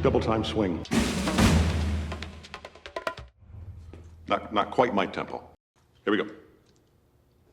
Double time swing. Not quite my tempo. Here we go.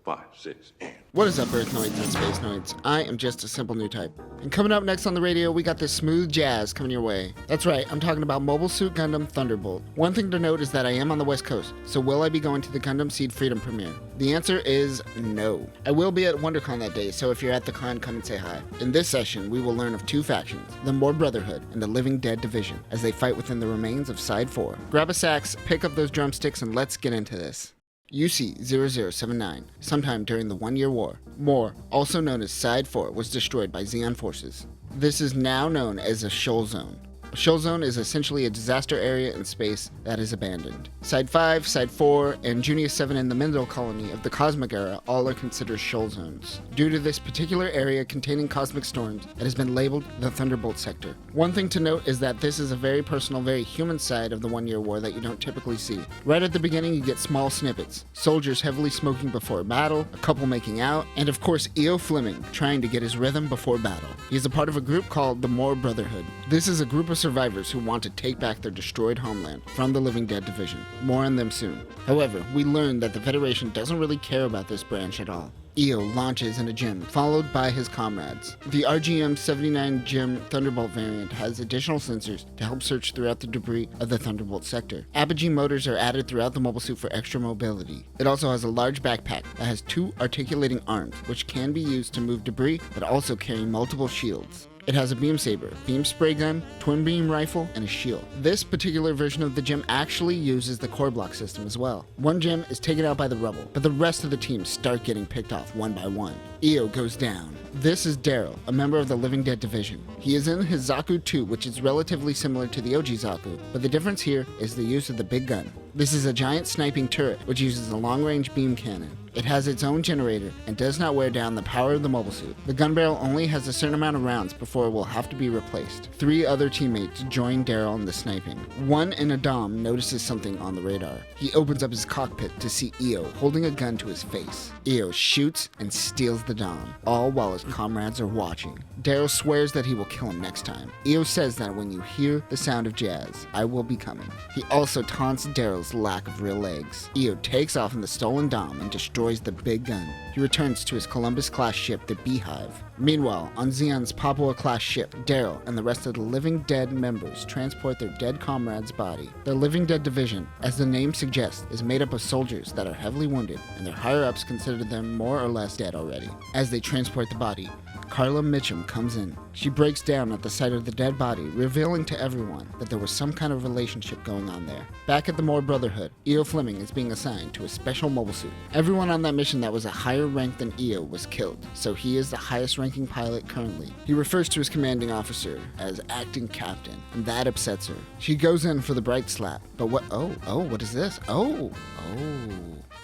5, 6, and... What is up, Earth Noids and Space Noids? I am just a simple new type. And coming up next on the radio, we got this smooth jazz coming your way. That's right, I'm talking about Mobile Suit Gundam Thunderbolt. One thing to note is that I am on the West Coast, so will I be going to the Gundam Seed Freedom premiere? The answer is no. I will be at WonderCon that day, so if you're at the con, come and say hi. In this session, we will learn of two factions, the More Brotherhood and the Living Dead Division, as they fight within the remains of Side 4. Grab a sax, pick up those drumsticks, and let's get into this. UC-0079, sometime during the 1-Year War, More, also known as Side 4, was destroyed by Zeon forces. This is now known as a Shoal Zone. A shoal zone is essentially a disaster area in space that is abandoned. Side 5, Side 4, and Junior 7 in the Mendel colony of the Cosmic Era all are considered shoal zones, due to this particular area containing cosmic storms that has been labeled the Thunderbolt Sector. One thing to note is that this is a very personal, very human side of the 1-Year War that you don't typically see. Right at the beginning you get small snippets, soldiers heavily smoking before battle, a couple making out, and of course E.O. Fleming trying to get his rhythm before battle. He is a part of a group called the More Brotherhood. This is a group of survivors who want to take back their destroyed homeland from the Living Dead Division. More on them soon. However, we learn that the Federation doesn't really care about this branch at all. E.O. launches in a gym, followed by his comrades. The RGM-79 Gym Thunderbolt variant has additional sensors to help search throughout the debris of the Thunderbolt sector. Apogee motors are added throughout the mobile suit for extra mobility. It also has a large backpack that has 2 articulating arms, which can be used to move debris, but also carry multiple shields. It has a beam saber, beam spray gun, twin beam rifle, and a shield. This particular version of the gym actually uses the core block system as well. One gym is taken out by the rubble, but the rest of the team start getting picked off one by one. E.O. goes down. This is Daryl, a member of the Living Dead Division. He is in his Zaku 2, which is relatively similar to the OG Zaku, but the difference here is the use of the big gun. This is a giant sniping turret, which uses a long-range beam cannon. It has its own generator and does not wear down the power of the mobile suit. The gun barrel only has a certain amount of rounds before it will have to be replaced. 3 other teammates join Daryl in the sniping. One in a dom notices something on the radar. He opens up his cockpit to see E.O. holding a gun to his face. E.O. shoots and steals the dom, all while his comrades are watching. Daryl swears that he will kill him next time. E.O. says that when you hear the sound of jazz, I will be coming. He also taunts Daryl's lack of real legs. E.O. takes off in the stolen dom and destroys the big gun. He returns to his Columbus-class ship, the Beehive. Meanwhile, on Zeon's Papua-class ship, Daryl and the rest of the Living Dead members transport their dead comrade's body. The Living Dead Division, as the name suggests, is made up of soldiers that are heavily wounded, and their higher-ups consider them more or less dead already. As they transport the body, Carla Mitchum comes in. She breaks down at the sight of the dead body, revealing to everyone that there was some kind of relationship going on there. Back at the More Brotherhood, E.O. Fleming is being assigned to a special mobile suit. Everyone on that mission that was a higher rank than E.O. was killed, so he is the highest ranking pilot currently. He refers to his commanding officer as acting captain, and that upsets her. She goes in for the bright slap, but what is this?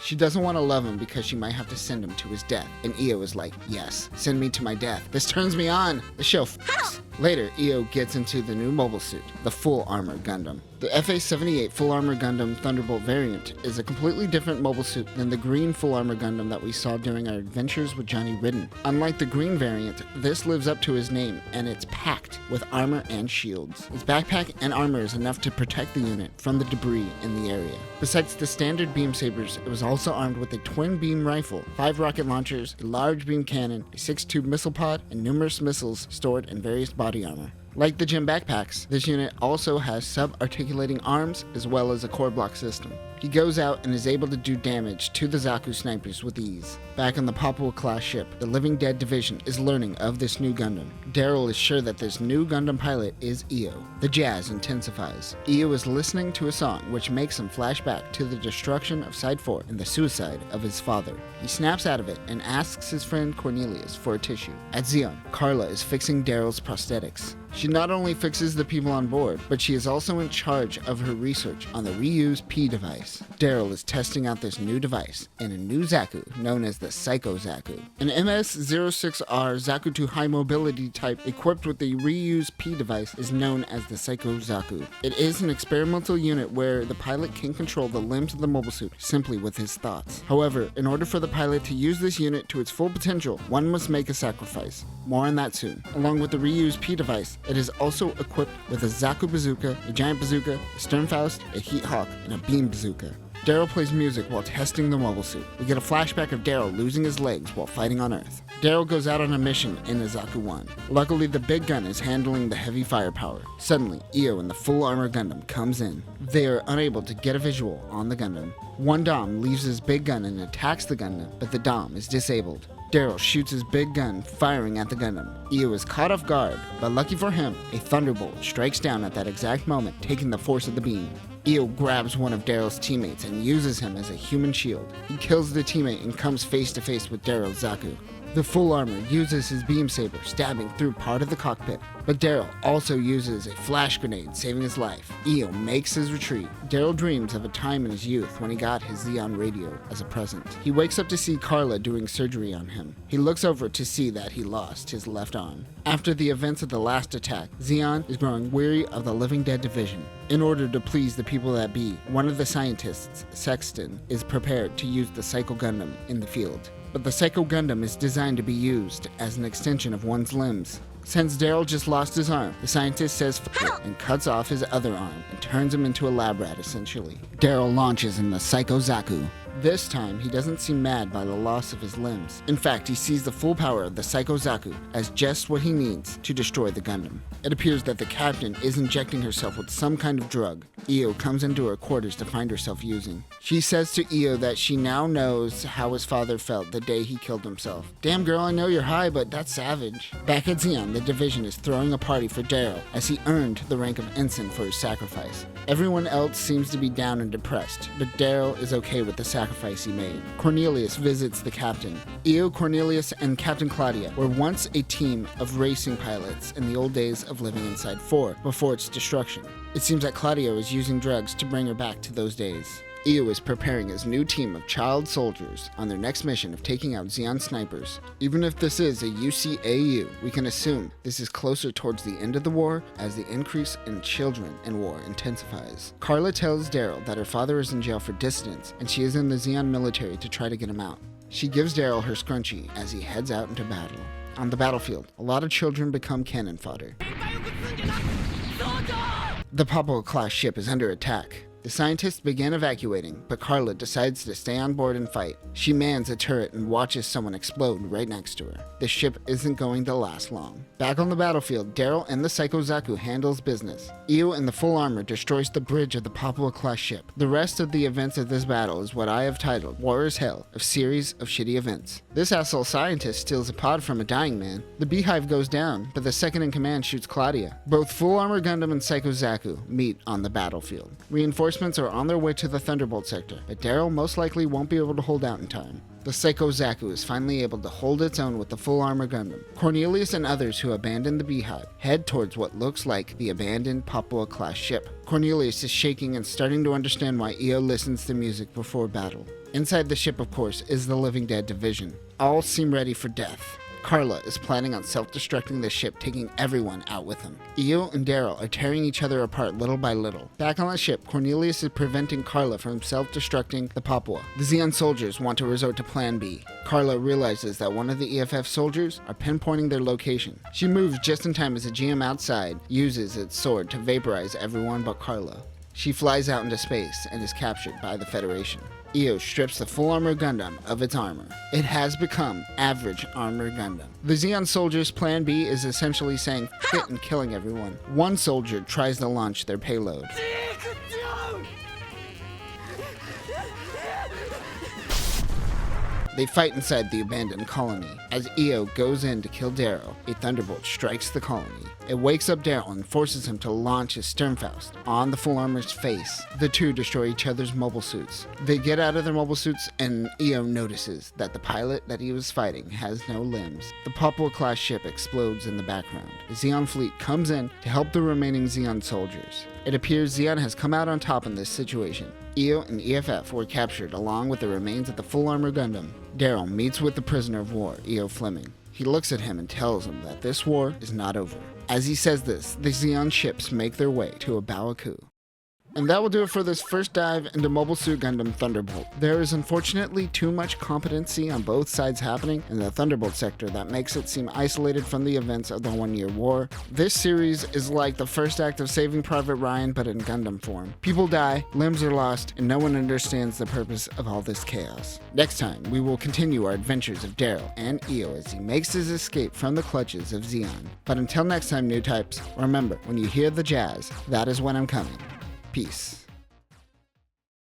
She doesn't want to love him because she might have to send him to his death. And E.O. is like, yes, send me to my death. This turns me on. The show f***s. Later, E.O. gets into the new mobile suit, the Full Armor Gundam. The FA-78 Full Armor Gundam Thunderbolt variant is a completely different mobile suit than the green Full Armor Gundam that we saw during our adventures with Johnny Ridden. Unlike the green variant, this lives up to his name, and it's packed with armor and shields. Its backpack and armor is enough to protect the unit from the debris in the area. Besides the standard beam sabers, it was also armed with a twin beam rifle, 5 rocket launchers, a large beam cannon, a 6-tube missile pod, and numerous missiles stored in various body armor. Like the gym backpacks, this unit also has sub-articulating arms as well as a core block system. He goes out and is able to do damage to the Zaku snipers with ease. Back on the Papua-class ship, the Living Dead Division is learning of this new Gundam. Daryl is sure that this new Gundam pilot is E.O. The jazz intensifies. E.O. is listening to a song which makes him flash back to the destruction of Side 4 and the suicide of his father. He snaps out of it and asks his friend Cornelius for a tissue. At Zeon, Carla is fixing Daryl's prosthetics. She not only fixes the people on board, but she is also in charge of her research on the Reuse P device. Daryl is testing out this new device in a new Zaku known as the Psycho Zaku. An MS-06R Zaku 2 high mobility type equipped with the Reuse P device is known as the Psycho Zaku. It is an experimental unit where the pilot can control the limbs of the mobile suit simply with his thoughts. However, in order for the pilot to use this unit to its full potential, one must make a sacrifice. More on that soon. Along with the Reuse P device, It is also equipped with a Zaku bazooka, a giant bazooka, a Sternfaust, a Heat Hawk, and a beam bazooka. Daryl plays music while testing the mobile suit. We get a flashback of Daryl losing his legs while fighting on Earth. Daryl goes out on a mission in a Zaku 1. Luckily, the big gun is handling the heavy firepower. Suddenly, Io in the full armor Gundam comes in. They are unable to get a visual on the Gundam. One Dom leaves his big gun and attacks the Gundam, but the Dom is disabled. Daryl shoots his big gun, firing at the Gundam. Io is caught off guard, but lucky for him, a Thunderbolt strikes down at that exact moment, taking the force of the beam. Io grabs one of Daryl's teammates and uses him as a human shield. He kills the teammate and comes face to face with Daryl's Zaku. The full armor uses his beam saber, stabbing through part of the cockpit. But Daryl also uses a flash grenade, saving his life. Io makes his retreat. Daryl dreams of a time in his youth when he got his Zeon radio as a present. He wakes up to see Carla doing surgery on him. He looks over to see that he lost his left arm. After the events of the last attack, Zeon is growing weary of the Living Dead division. In order to please the people that be, one of the scientists, Sexton, is prepared to use the Psycho Gundam in the field. But the Psycho Gundam is designed to be used as an extension of one's limbs. Since Daryl just lost his arm, the scientist says f it and cuts off his other arm and turns him into a lab rat essentially. Daryl launches in the Psycho Zaku. This time, he doesn't seem mad by the loss of his limbs. In fact, he sees the full power of the Psycho Zaku as just what he needs to destroy the Gundam. It appears that the captain is injecting herself with some kind of drug. Io comes into her quarters to find herself using. She says to Io that she now knows how his father felt the day he killed himself. Damn girl, I know you're high, but that's savage. Back at Zeon, the division is throwing a party for Daryl as he earned the rank of ensign for his sacrifice. Everyone else seems to be down and depressed, but Daryl is okay with the sacrifice he made. Cornelius visits the captain. Io, Cornelius, and Captain Claudia were once a team of racing pilots in the old days of living inside 4 before its destruction. It seems that Claudia is using drugs to bring her back to those days. Io is preparing his new team of child soldiers on their next mission of taking out Zeon snipers. Even if this is a UCAU, we can assume this is closer towards the end of the war as the increase in children in war intensifies. Carla tells Daryl that her father is in jail for dissidence and she is in the Zeon military to try to get him out. She gives Daryl her scrunchie as he heads out into battle. On the battlefield, a lot of children become cannon fodder. The Papua-class ship is under attack. The scientists begin evacuating, but Carla decides to stay on board and fight. She mans a turret and watches someone explode right next to her. The ship isn't going to last long. Back on the battlefield, Daryl and the Psycho Zaku handles business. Io in the full armor destroys the bridge of the Papua-class ship. The rest of the events of this battle is what I have titled War is Hell, a series of shitty events. This asshole scientist steals a pod from a dying man. The beehive goes down, but the second in command shoots Claudia. Both Full Armor Gundam and Psycho Zaku meet on the battlefield. Reinforcements are on their way to the Thunderbolt Sector, but Daryl most likely won't be able to hold out in time. The Psycho Zaku is finally able to hold its own with the Full Armor Gundam. Cornelius and others who abandoned the beehive head towards what looks like the abandoned Papua-class ship. Cornelius is shaking and starting to understand why Io listens to music before battle. Inside the ship, of course, is the Living Dead division. All seem ready for death. Carla is planning on self-destructing the ship, taking everyone out with him. Io and Daryl are tearing each other apart little by little. Back on the ship, Cornelius is preventing Carla from self-destructing the Papua. The Zeon soldiers want to resort to Plan B. Carla realizes that one of the EFF soldiers are pinpointing their location. She moves just in time as a GM outside uses its sword to vaporize everyone but Carla. She flies out into space and is captured by the Federation. Io strips the Full Armor Gundam of its armor. It has become Average Armor Gundam. The Zeon soldiers' Plan B is essentially saying f it and killing everyone. One soldier tries to launch their payload. They fight inside the abandoned colony. As Io goes in to kill Daryl, a Thunderbolt strikes the colony. It wakes up Daryl and forces him to launch his Sternfaust on the Full Armor's face. The two destroy each other's mobile suits. They get out of their mobile suits and Io notices that the pilot that he was fighting has no limbs. The Papua-class ship explodes in the background. The Zeon fleet comes in to help the remaining Zeon soldiers. It appears Zeon has come out on top in this situation. Io and EFF were captured along with the remains of the Full Armor Gundam. Daryl meets with the prisoner of war, Io Fleming. He looks at him and tells him that this war is not over. As he says this, the Zeon ships make their way to a Bawaku. And that will do it for this first dive into Mobile Suit Gundam Thunderbolt. There is unfortunately too much competency on both sides happening in the Thunderbolt sector that makes it seem isolated from the events of the 1 Year War. This series is like the first act of Saving Private Ryan but in Gundam form. People die, limbs are lost, and no one understands the purpose of all this chaos. Next time, we will continue our adventures of Daryl and Io as he makes his escape from the clutches of Zeon. But until next time, new types, remember, when you hear the jazz, that is when I'm coming. Peace.